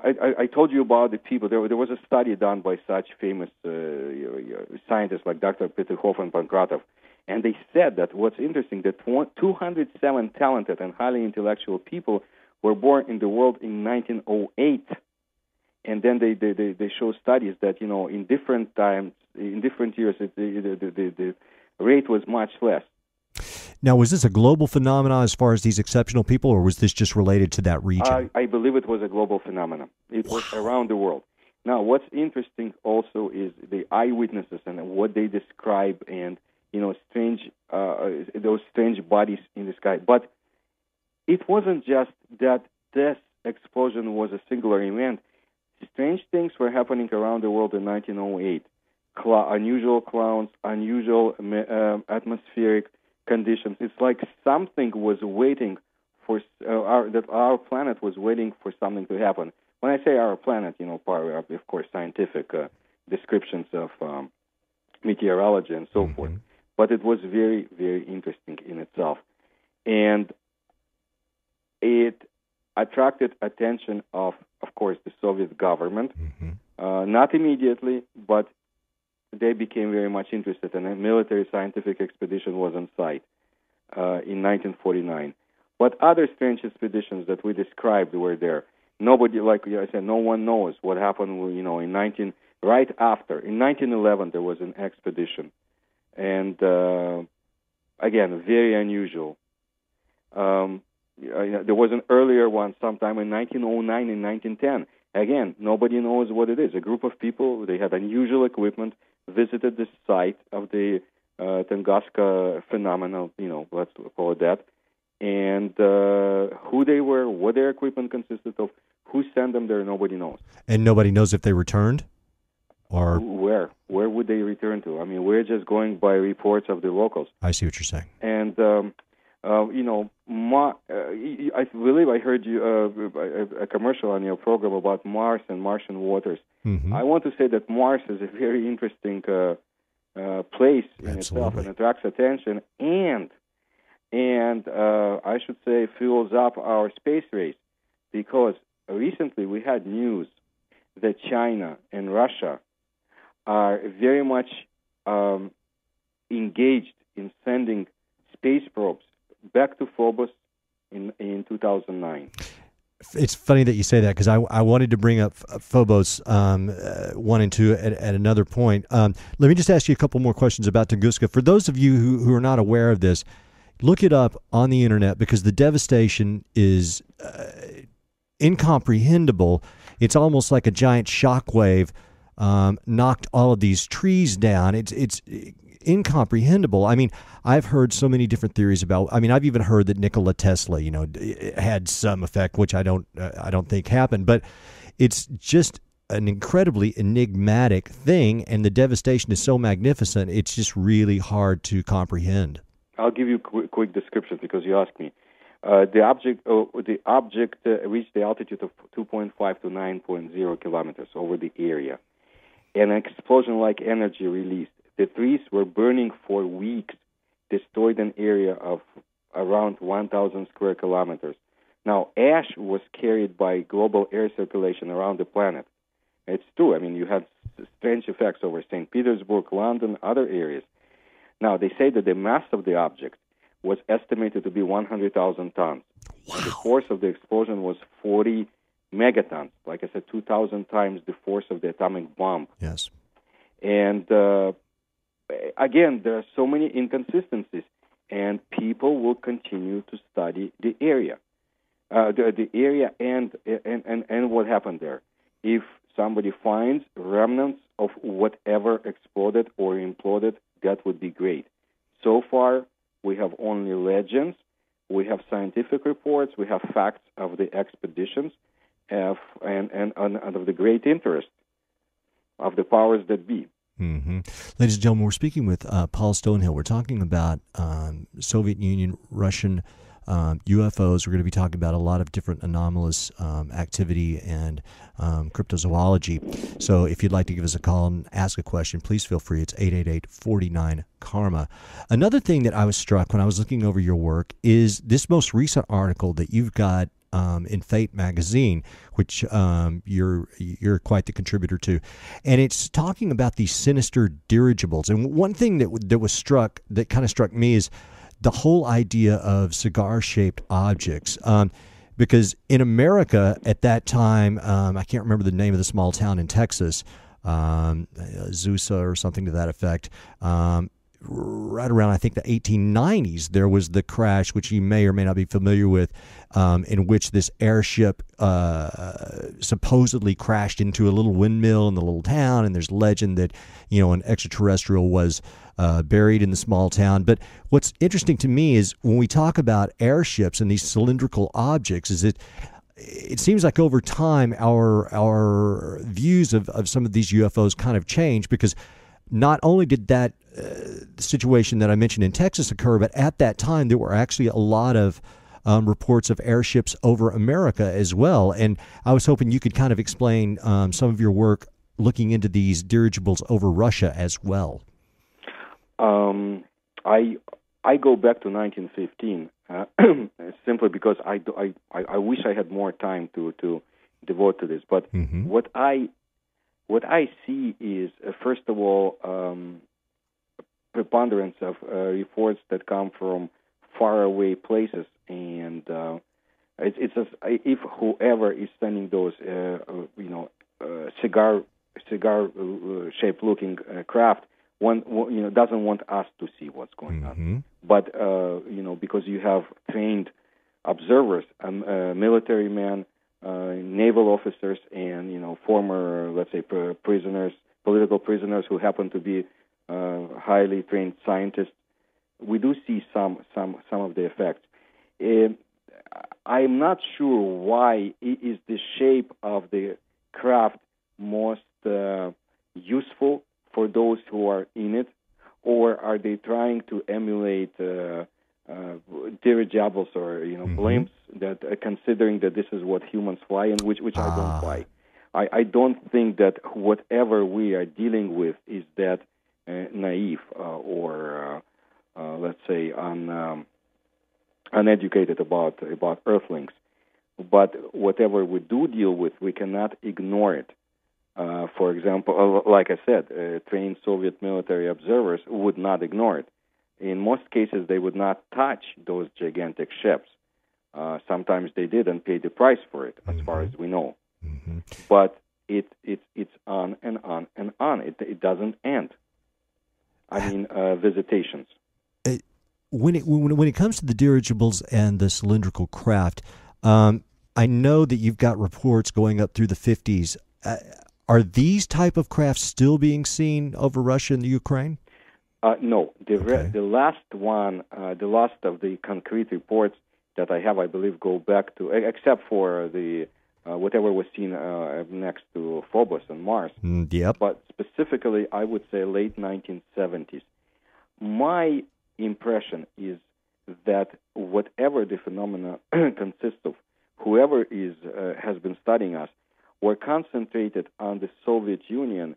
I told you about the people. There was a study done by such famous scientists like Dr. Peterhoff and Pankratov, and they said that what's interesting, that 207 talented and highly intellectual people were born in the world in 1908. And then they show studies that, in different times, in different years, the rate was much less. Now, was this a global phenomenon as far as these exceptional people, or was this just related to that region? I believe it was a global phenomenon. It was around the world. Now, what's interesting also is the eyewitnesses and what they describe, and those strange bodies in the sky. But it wasn't just that this explosion was a singular event. Strange things were happening around the world in 1908. Unusual clouds, unusual atmospheric conditions. It's like something was waiting for that our planet was waiting for something to happen. When I say our planet, part of course, scientific descriptions of meteorology and so forth. But it was very, very interesting in itself, and it attracted attention of course, the Soviet government. Not immediately, but they became very much interested, and a military scientific expedition was on site in 1949. But other strange expeditions that we described were there. Nobody, like I said, no one knows what happened. Right after, in 1911, there was an expedition, and again, very unusual. There was an earlier one sometime in 1909 and 1910. Again, nobody knows what it is. A group of people, they had unusual equipment, visited the site of the Tunguska phenomenon, let's call it that, and who they were, what their equipment consisted of, who sent them there, nobody knows. And nobody knows if they returned? Or where would they return to? I mean, we're just going by reports of the locals. I see what you're saying. And I believe I heard you a commercial on your program about Mars and Martian waters. I want to say that Mars is a very interesting place in itself, and attracts attention, and I should say fuels up our space race, because recently we had news that China and Russia are very much engaged in sending space probes back to Phobos in 2009. It's funny that you say that, because I wanted to bring up Phobos 1 and 2 at another point. Let me just ask you a couple more questions about Tunguska. For those of you who are not aware of this, look it up on the internet, because the devastation is incomprehensible. It's almost like a giant shockwave knocked all of these trees down. It's incomprehensible. I mean, I've heard so many different theories about. I mean, I've even heard that Nikola Tesla, had some effect, which I don't think happened. But it's just an incredibly enigmatic thing, and the devastation is so magnificent. It's just really hard to comprehend. I'll give you a quick description because you asked me. The object reached the altitude of 2.5 to 9.0 kilometers over the area. An explosion-like energy released. The trees were burning for weeks, destroyed an area of around 1,000 square kilometers. Now, ash was carried by global air circulation around the planet. It's true. I mean, you had strange effects over St. Petersburg, London, other areas. Now, they say that the mass of the object was estimated to be 100,000 tons. Wow. And the force of the explosion was 40 megatons. Like I said, 2,000 times the force of the atomic bomb. Yes. And again, there are so many inconsistencies, and people will continue to study the area, the area and what happened there. If somebody finds remnants of whatever exploded or imploded, that would be great. So far, we have only legends, we have scientific reports, we have facts of the expeditions, and of the great interest of the powers that be. Mm-hmm. Ladies and gentlemen, we're speaking with Paul Stonehill. We're talking about Soviet Union, Russian UFOs. We're going to be talking about a lot of different anomalous activity and cryptozoology. So if you'd like to give us a call and ask a question, please feel free. It's 888-49-KARMA. Another thing that I was struck when I was looking over your work is this most recent article that you've got in Fate magazine, which you're quite the contributor to, and it's talking about these sinister dirigibles. And one thing that kind of struck me is the whole idea of cigar-shaped objects. Because in America at that time, I can't remember the name of the small town in Texas, Zusa or something to that effect. Right around, I think, the 1890s, there was the crash, which you may or may not be familiar with, in which this airship supposedly crashed into a little windmill in the little town, and there's legend that, an extraterrestrial was buried in the small town. But what's interesting to me is when we talk about airships and these cylindrical objects, is it seems like over time our views of some of these UFOs kind of change, because not only did that situation that I mentioned in Texas occur, but at that time there were actually a lot of reports of airships over America as well. And I was hoping you could kind of explain some of your work looking into these dirigibles over Russia as well. I go back to 1915 simply because I wish I had more time to devote to this. But what I see is first of all preponderance of reports that come from faraway places, and it's as if whoever is sending those cigar shaped looking craft doesn't want us to see what's going on. But because you have trained observers, military men, naval officers, and former, let's say, prisoners, political prisoners who happen to be highly trained scientists, we do see some of the effects. I'm not sure why is the shape of the craft most useful for those who are in it, or are they trying to emulate dirigibles or blimps that considering that this is what humans fly, and which I don't buy. I don't think that whatever we are dealing with is that naive or let's say uneducated about Earthlings. But whatever we do deal with, we cannot ignore it. For example, like I said, trained Soviet military observers would not ignore it. In most cases, they would not touch those gigantic ships. Sometimes they did and paid the price for it, as far as we know. But it's on and on and on. It doesn't end. I mean, visitations. When it comes to the dirigibles and the cylindrical craft, I know that you've got reports going up through the 50s. Are these type of crafts still being seen over Russia and the Ukraine? No. The last one, the last of the concrete reports that I have, I believe, go back to, except for the whatever was seen next to Phobos and Mars. Yep. But specifically, I would say late 1970s. My impression is that whatever the phenomena consists of, whoever has been studying us, were concentrated on the Soviet Union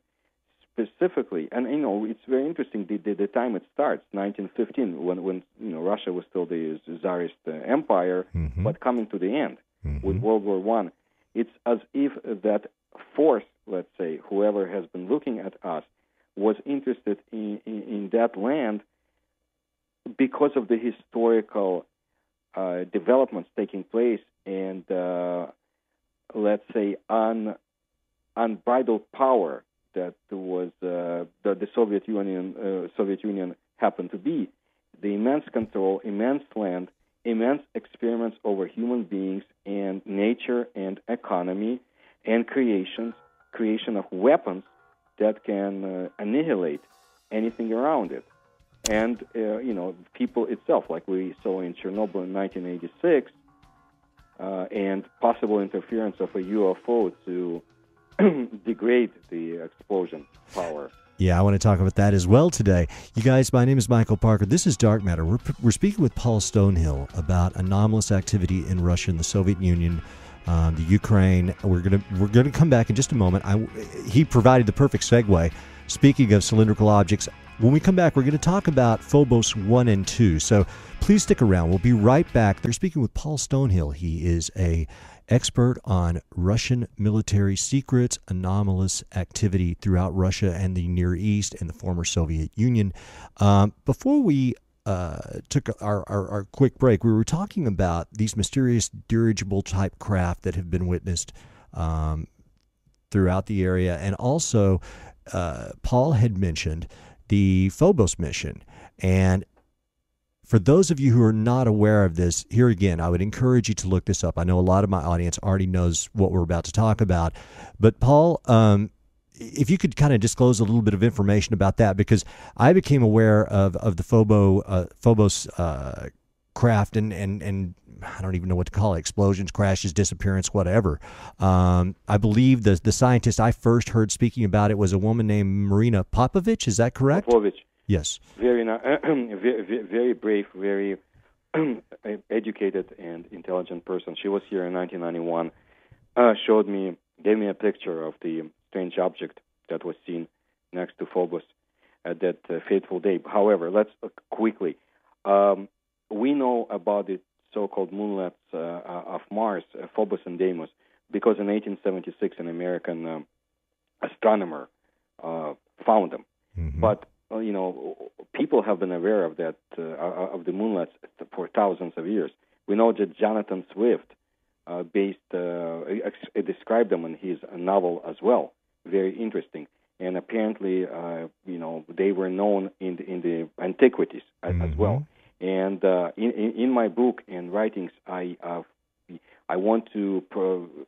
specifically. And, it's very interesting the time it starts, 1915, when Russia was still the Tsarist empire, but coming to the end with World War I. It's as if that force, let's say, whoever has been looking at us, was interested in that land because of the historical developments taking place and let's say, unbridled power that was that the Soviet Union happened to be. The immense control, immense land, immense experiments over human beings and nature and economy, and creation of weapons that can annihilate anything around it. And, people itself, like we saw in Chernobyl in 1986, and possible interference of a UFO to degrade the explosion power. Yeah, I want to talk about that as well today. You guys, my name is Michael Parker. This is Dark Matter. We're speaking with Paul Stonehill about anomalous activity in Russia and the Soviet Union, the Ukraine. We're gonna come back in just a moment. He provided the perfect segue. Speaking of cylindrical objects, When we come back, we're going to talk about Phobos 1 and 2. So please stick around. We'll be right back. They're speaking with Paul Stonehill. He is a expert on Russian military secrets, anomalous activity throughout Russia and the Near East and the former Soviet Union. Before we took our quick break, we were talking about these mysterious dirigible-type craft that have been witnessed throughout the area. And also, Paul had mentioned the Phobos Mission. And for those of you who are not aware of this, here again, I would encourage you to look this up. I know a lot of my audience already knows what we're about to talk about. But Paul, if you could kind of disclose a little bit of information about that, because I became aware of the Phobos craft and I don't even know what to call it, explosions, crashes, disappearance, whatever. I believe the scientist I first heard speaking about it was a woman named Marina Popovich. Is that correct? Popovich. Yes. Very brave, very educated and intelligent person. She was here in 1991. Gave me a picture of the strange object that was seen next to Phobos at that fateful day. However, let's quickly. We know about the so-called moonlets of Mars, Phobos and Deimos, because in 1876 an American astronomer found them. Mm-hmm. But people have been aware of that of the moonlets for thousands of years. We know that Jonathan Swift described them in his novel as well. Very interesting. And apparently, they were known in the antiquities as well. And in my book and writings, I want to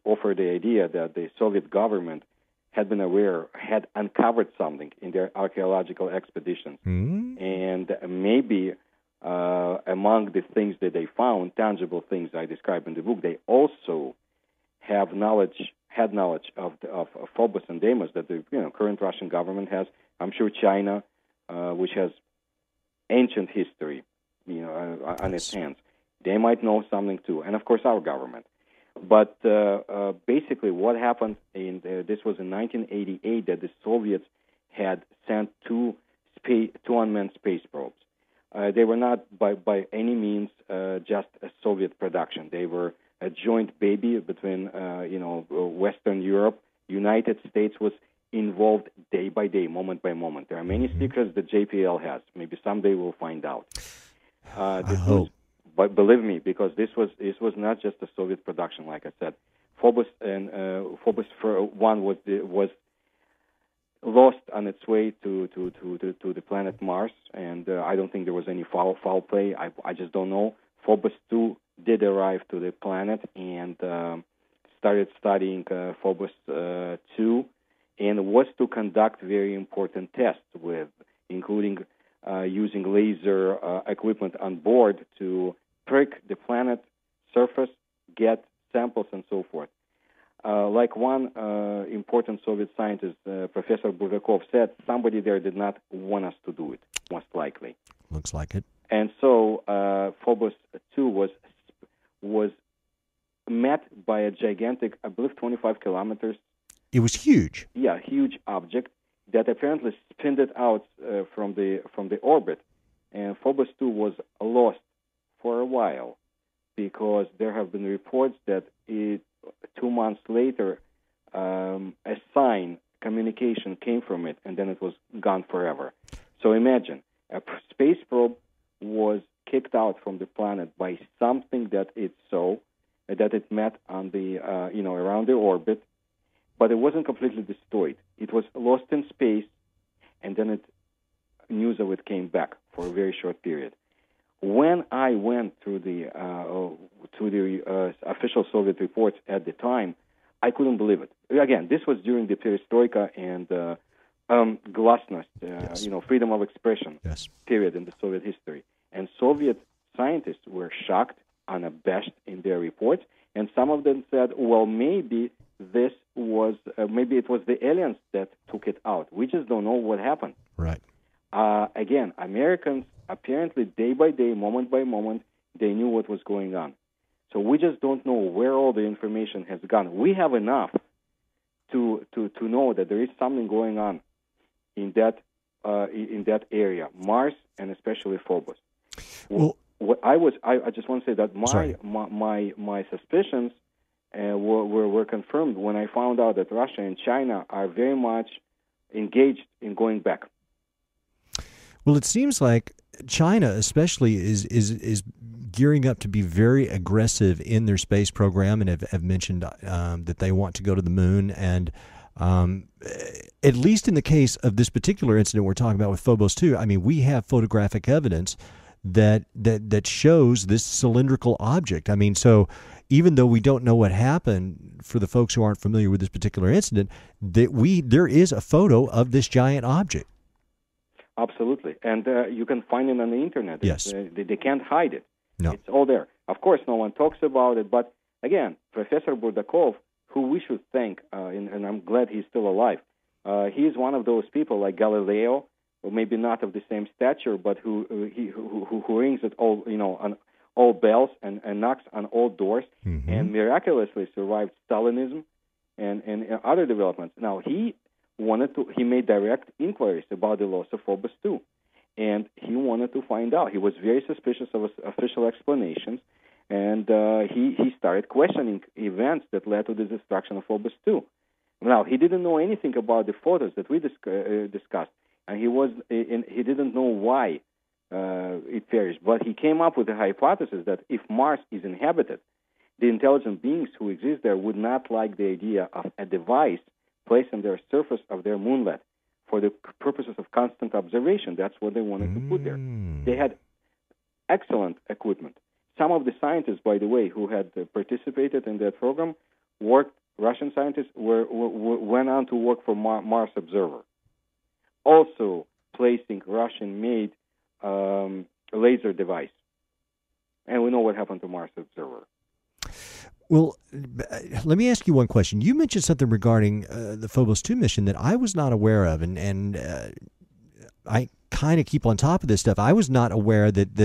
offer the idea that the Soviet government had uncovered something in their archaeological expeditions. And maybe among the things that they found, tangible things I describe in the book, they also had knowledge of Phobos and Deimos that the current Russian government has. I'm sure China, which has ancient history, on its hands, they might know something too, and of course our government. But basically, what happened this was in 1988 that the Soviets had sent two unmanned space probes. They were not by any means just a Soviet production. They were a joint baby between Western Europe. United States was involved day by day, moment by moment. There are many secrets that JPL has. Maybe someday we'll find out. I hope. But believe me, because this was not just a Soviet production, like I said. Phobos for one was lost on its way to the planet Mars, and I don't think there was any foul play. I just don't know. Phobos 2 did arrive to the planet and started studying Phobos 2, and was to conduct very important tests including using laser equipment on board to prick the planet surface, get samples, and so forth. Like one important Soviet scientist, Professor Burzakov, said, somebody there did not want us to do it, most likely. Looks like it. And so Phobos 2 was met by a gigantic, I believe, 25 kilometers. It was huge. Yeah, huge object that apparently spinned it out from the orbit. And Phobos 2 was lost for a while because there have been reports that 2 months later, a communication came from it, and then it was gone forever. So imagine, a space probe was kicked out from the planet by something that it saw, that it met on the around the orbit, but it wasn't completely destroyed. It was lost in space, and then news of it came back for a very short period. When I went through the official Soviet reports at the time, I couldn't believe it. Again, this was during the perestroika and glasnost, Yes. freedom of expression Yes. period in the Soviet history. And Soviet scientists were shocked, unabashed in their reports, and some of them said, well, maybe it was the aliens that took it out. We just don't know what happened. Right. Again, Americans, apparently day by day, moment by moment, they knew what was going on. So we just don't know where all the information has gone. We have enough to know that there is something going on in that in that area, Mars and especially Phobos. Well, I just want to say that Sorry. my suspicions were confirmed when I found out that Russia and China are very much engaged in going back. Well, it seems like China, especially, is gearing up to be very aggressive in their space program, and have mentioned that they want to go to the moon. And at least in the case of this particular incident we're talking about with Phobos 2, I mean, we have photographic evidence that shows this cylindrical object. I mean, so even though we don't know what happened, for the folks who aren't familiar with this particular incident, there is a photo of this giant object. Absolutely, and you can find it on the internet. Yes. They can't hide it. No. It's all there. Of course, no one talks about it, but again, Professor Burdakov, who we should thank, and I'm glad he's still alive, he is one of those people like Galileo, or maybe not of the same stature, but who rings at all, on all bells and knocks on all doors, Mm-hmm. and miraculously survived Stalinism and other developments. Now he made direct inquiries about the loss of Phobos 2, and he wanted to find out. He was very suspicious of official explanations, and he started questioning events that led to the destruction of Phobos 2. Now, he didn't know anything about the photos that we discussed, and he didn't know why it perished. But he came up with the hypothesis that if Mars is inhabited, the intelligent beings who exist there would not like the idea of a device placed on their surface of their moonlet for the purposes of constant observation. That's what they wanted to put there. They had excellent equipment. Some of the scientists, by the way, who had participated in that program, Russian scientists went on to work for Mars Observer, also placing Russian-made laser device. And we know what happened to Mars Observer. Well, let me ask you one question. You mentioned something regarding the Phobos 2 mission that I was not aware of, and I kind of keep on top of this stuff. I was not aware that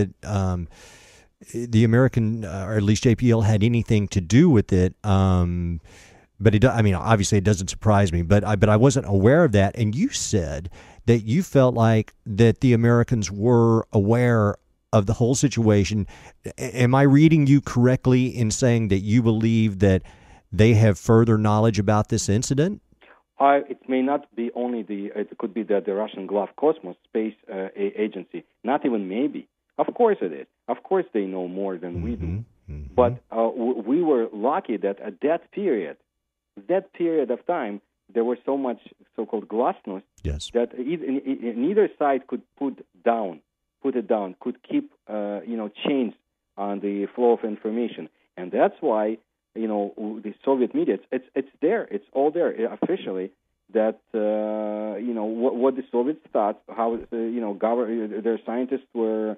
the American, or at least JPL, had anything to do with it. But obviously, it doesn't surprise me. But I wasn't aware of that. And you said that you felt like that the Americans were aware of the whole situation. Am I reading you correctly in saying that you believe that they have further knowledge about this incident? It may not be only it could be that the Russian Globkosmos space agency, not even maybe. Of course it is. Of course they know more than we do. Mm-hmm. But we were lucky that at that period of time, there was so much so-called glasnost Yes. that neither side could put it down, could keep chains on the flow of information, and that's why the Soviet media, it's there, it's all there officially, that what the Soviets thought, how their scientists were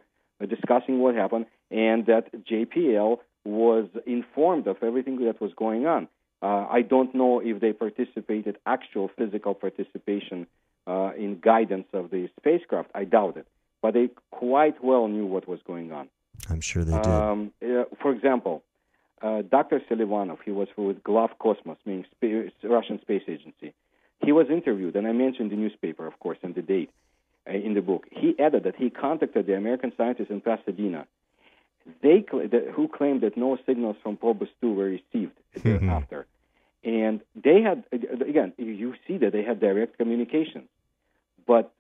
discussing what happened, and that JPL was informed of everything that was going on. I don't know if they participated, actual physical participation in guidance of the spacecraft. I doubt it. But they quite well knew what was going on. I'm sure they did. For example, Dr. Selivanov, he was with Globkosmos, meaning Russian Space Agency. He was interviewed, and I mentioned the newspaper, of course, and the date in the book. He added that he contacted the American scientists in Pasadena, who claimed that no signals from Phobos 2 were received thereafter. And they had, again, you see that they had direct communication. But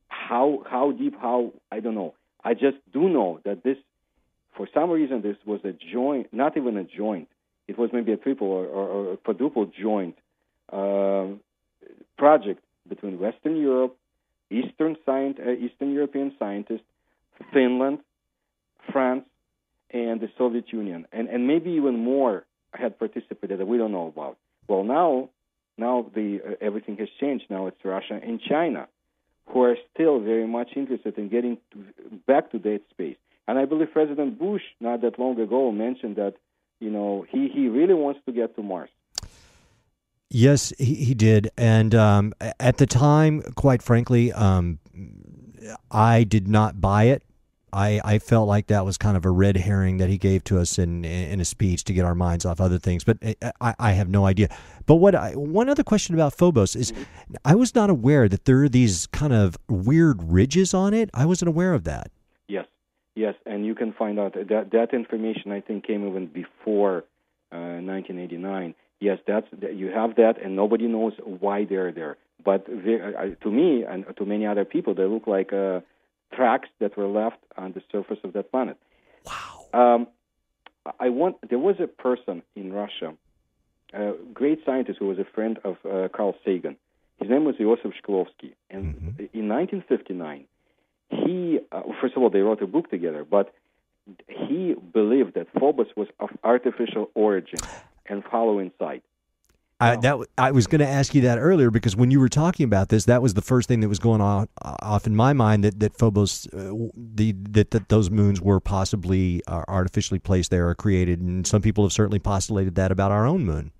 how deep, I don't know. I just do know that this, for some reason, this was a joint, not even a joint. It was maybe a triple or a quadruple joint project between Western Europe, Eastern European scientists, Finland, France, and the Soviet Union, and maybe even more had participated that we don't know about. Well, now everything has changed. Now it's Russia and China, who are still very much interested in getting back to that space. And I believe President Bush, not that long ago, mentioned that he really wants to get to Mars. Yes, he did. And at the time, quite frankly, I did not buy it. I felt like that was kind of a red herring that he gave to us in a speech to get our minds off other things. But I have no idea. But one other question about Phobos is, I was not aware that there are these kind of weird ridges on it. I wasn't aware of that. Yes, and you can find out that information, I think, came even before 1989. Yes, you have that, and nobody knows why they're there. But to me and to many other people, they look like tracks that were left on the surface of that planet. Wow. There was a person in Russia, a great scientist who was a friend of Carl Sagan. His name was Iosif Shklovsky. And in 1959, he, first of all, they wrote a book together, but he believed that Phobos was of artificial origin and hollow inside. I was going to ask you that earlier, because when you were talking about this, that was the first thing that was going on off in my mind, that Phobos, that those moons were possibly artificially placed there or created, and some people have certainly postulated that about our own moon.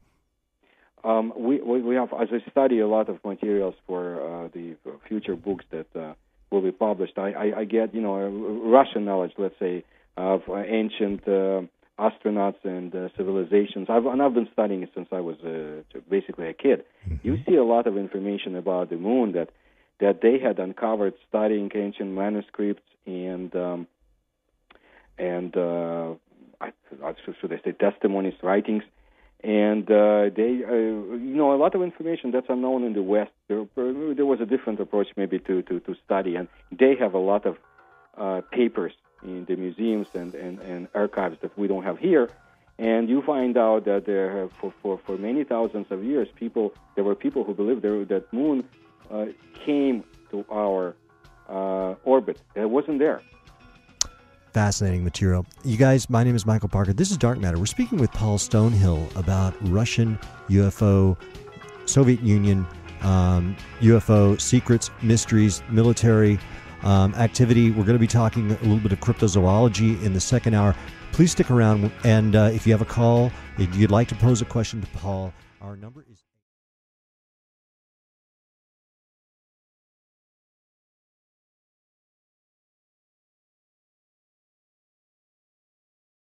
We have, as I study a lot of materials for the future books that will be published, I get Russian knowledge, let's say, of ancient astronauts and civilizations. I've been studying it since I was basically a kid. You see a lot of information about the moon that they had uncovered studying ancient manuscripts and should I say testimonies, writings, and they a lot of information that's unknown in the West. There was a different approach maybe to study, and they have a lot of papers in the museums and archives that we don't have here, and you find out that there for many thousands of years there were people who believed that moon came to our orbit. It wasn't there. Fascinating material. You guys, my name is Michael Parker. This is Dark Matter. We're speaking with Paul Stonehill about Russian UFO, Soviet Union UFO secrets, mysteries, military activity. We're going to be talking a little bit of cryptozoology in the second hour. Please stick around, and if you have a call, if you'd like to pose a question to Paul, our number is